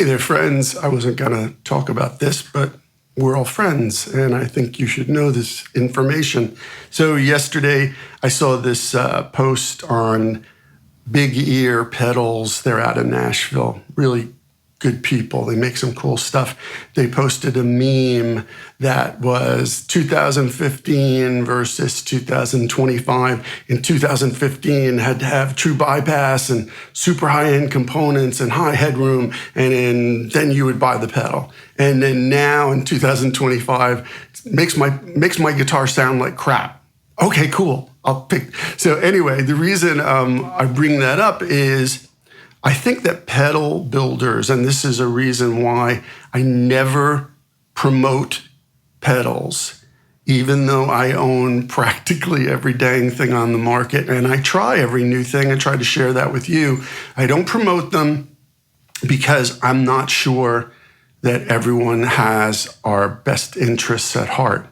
hey, they're friends. I wasn't going to talk about this, but we're all friends, and I think you should know this information. So yesterday, I saw this post on Big Ear Pedals. They're out of Nashville. Really good people. They make some cool stuff. They posted a meme that was 2015 versus 2025. In 2015, had to have true bypass and super high-end components and high headroom, and then you would buy the pedal. And then now in 2025, makes my guitar sound like crap. Okay, cool. I'll pick. So anyway, the reason I bring that up is I think that pedal builders, and this is a reason why I never promote pedals, even though I own practically every dang thing on the market, and I try every new thing. I try to share that with you. I don't promote them because I'm not sure that everyone has our best interests at heart.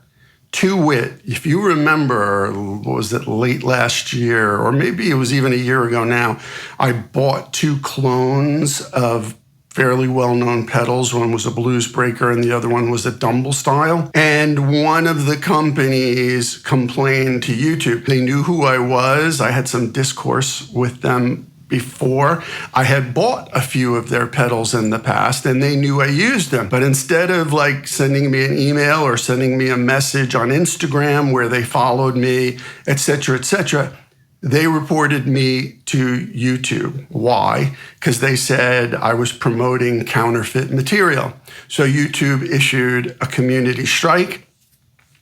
To wit, if you remember, what was it, late last year, or maybe it was even a year ago now, I bought 2 clones of fairly well-known pedals. One was a Blues Breaker and the other one was a Dumble style. And one of the companies complained to YouTube. They knew who I was. I had some discourse with them before. I had bought a few of their pedals in the past and they knew I used them. But instead of like sending me an email or sending me a message on Instagram where they followed me, et cetera, they reported me to YouTube. Why? Because they said I was promoting counterfeit material. So YouTube issued a community strike.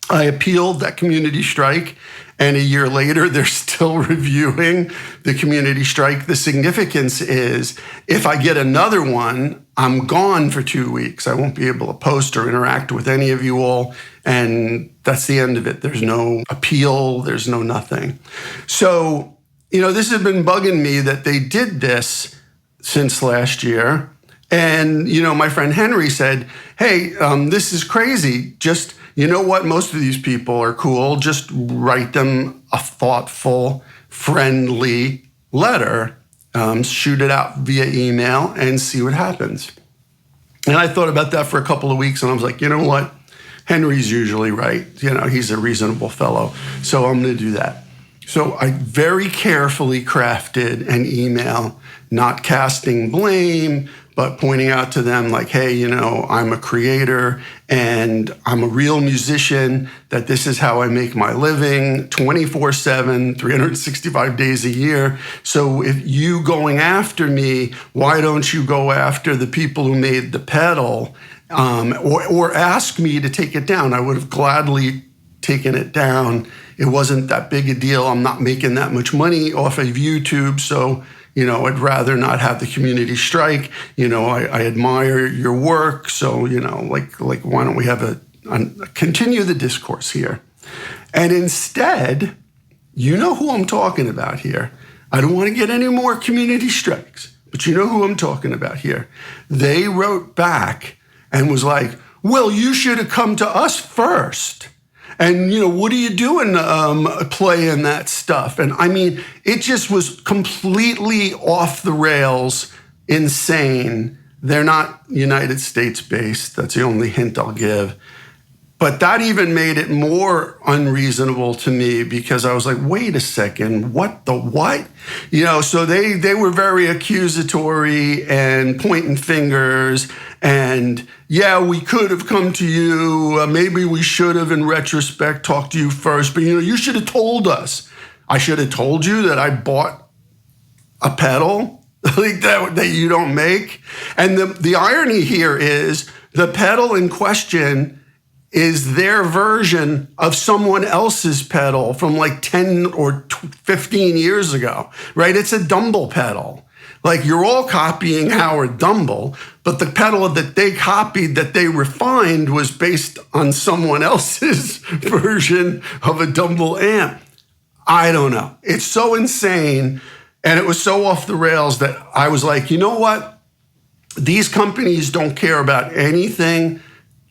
I appealed that community strike, and a year later, they're still reviewing the community strike. The significance is if I get another one, I'm gone for 2 weeks. I won't be able to post or interact with any of you all, and that's the end of it. There's no appeal. There's no nothing. So, this has been bugging me that they did this since last year. And, my friend Henry said, hey, this is crazy. Just, you know what? Most of these people are cool. Just write them a thoughtful, friendly letter, shoot it out via email and see what happens. And I thought about that for a couple of weeks and I was like, you know what? Henry's usually right. He's a reasonable fellow. So I'm going to do that. So I very carefully crafted an email, not casting blame, but pointing out to them like, hey, I'm a creator and I'm a real musician, that this is how I make my living 24/7, 365 days a year. So if you going after me, why don't you go after the people who made the pedal or ask me to take it down? I would have gladly taken it down. It wasn't that big a deal. I'm not making that much money off of YouTube, so I'd rather not have the community strike. I admire your work. So, why don't we have continue the discourse here? And instead, you know who I'm talking about here. I don't want to get any more community strikes, but you know who I'm talking about here. They wrote back and was like, well, you should have come to us first. And, what are you doing playing that stuff? And I mean, it just was completely off the rails, insane. They're not United States based. That's the only hint I'll give. But that even made it more unreasonable to me because I was like, wait a second, what? So they were very accusatory and pointing fingers and, yeah, we could have come to you. Maybe we should have, in retrospect, talked to you first. But, you should have told us. I should have told you that I bought a pedal like that you don't make. And the irony here is the pedal in question is their version of someone else's pedal from like 10 or 15 years ago, right? It's a Dumble pedal. Like you're all copying Howard Dumble, but the pedal that they copied, that they refined, was based on someone else's version of a Dumble amp. I don't know. It's so insane. And it was so off the rails that I was like, you know what? These companies don't care about anything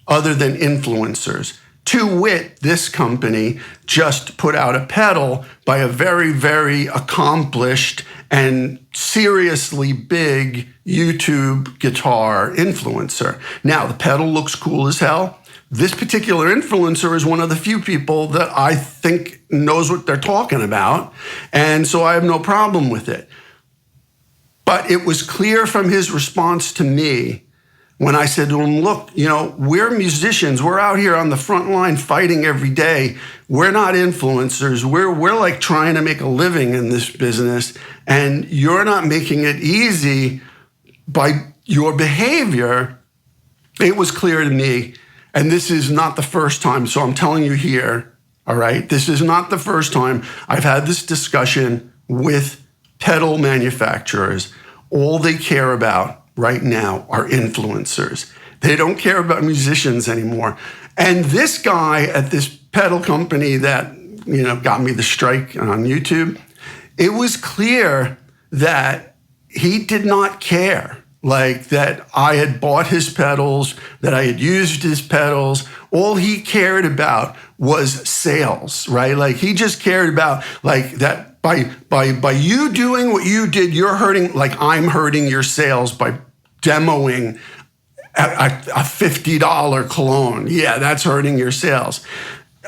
other than influencers. To wit, this company just put out a pedal by a very, very accomplished and seriously big YouTube guitar influencer. Now, the pedal looks cool as hell. This particular influencer is one of the few people that I think knows what they're talking about, and so I have no problem with it. But it was clear from his response to me when I said to him, look, we're musicians. We're out here on the front line fighting every day. We're not influencers. We're like trying to make a living in this business, and you're not making it easy by your behavior. It was clear to me, and this is not the first time, so I'm telling you here, all right? This is not the first time I've had this discussion with pedal manufacturers. All they care about right now are influencers. They don't care about musicians anymore. And this guy at this pedal company that, got me the strike on YouTube, it was clear that he did not care. Like that I had bought his pedals, that I had used his pedals. All he cared about was sales, right? Like he just cared about like that by you doing what you did, you're hurting, like I'm hurting your sales by demoing a $50 cologne. Yeah, that's hurting your sales.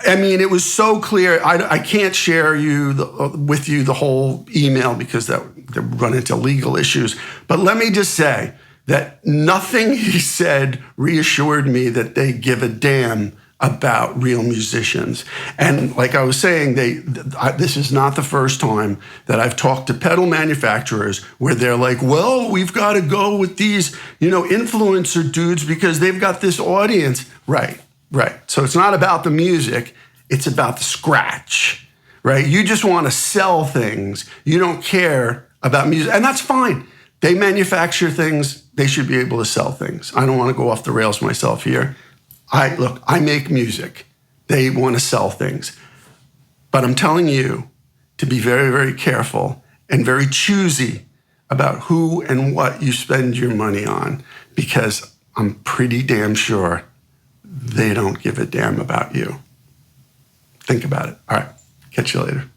I mean, it was so clear. I can't share with you the whole email because that would run into legal issues. But let me just say that nothing he said reassured me that they give a damn about real musicians. And like I was saying, this is not the first time that I've talked to pedal manufacturers where they're like, well, we've got to go with these, influencer dudes because they've got this audience. Right. So it's not about the music. It's about the scratch, right? You just want to sell things. You don't care about music. And that's fine. They manufacture things. They should be able to sell things. I don't want to go off the rails myself here. I make music. They want to sell things. But I'm telling you to be very, very careful and very choosy about who and what you spend your money on, because I'm pretty damn sure they don't give a damn about you. Think about it. All right. Catch you later.